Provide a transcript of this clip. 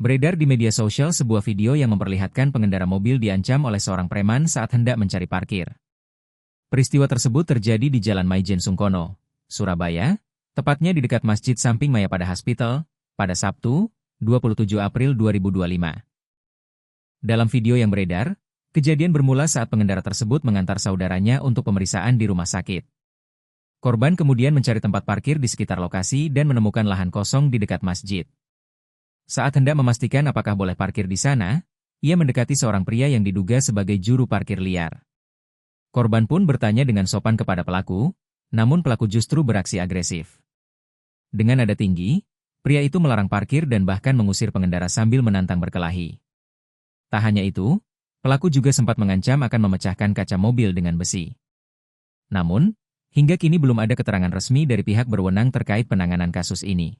Beredar di media sosial sebuah video yang memperlihatkan pengendara mobil diancam oleh seorang preman saat hendak mencari parkir. Peristiwa tersebut terjadi di Jalan Maijen Sungkono, Surabaya, tepatnya di dekat Masjid Samping Mayapada Hospital, pada Sabtu, 27 April 2025. Dalam video yang beredar, kejadian bermula saat pengendara tersebut mengantar saudaranya untuk pemeriksaan di rumah sakit. Korban kemudian mencari tempat parkir di sekitar lokasi dan menemukan lahan kosong di dekat masjid. Saat hendak memastikan apakah boleh parkir di sana, ia mendekati seorang pria yang diduga sebagai juru parkir liar. Korban pun bertanya dengan sopan kepada pelaku, namun pelaku justru beraksi agresif. Dengan nada tinggi, pria itu melarang parkir dan bahkan mengusir pengendara sambil menantang berkelahi. Tak hanya itu, pelaku juga sempat mengancam akan memecahkan kaca mobil dengan besi. Namun, hingga kini belum ada keterangan resmi dari pihak berwenang terkait penanganan kasus ini.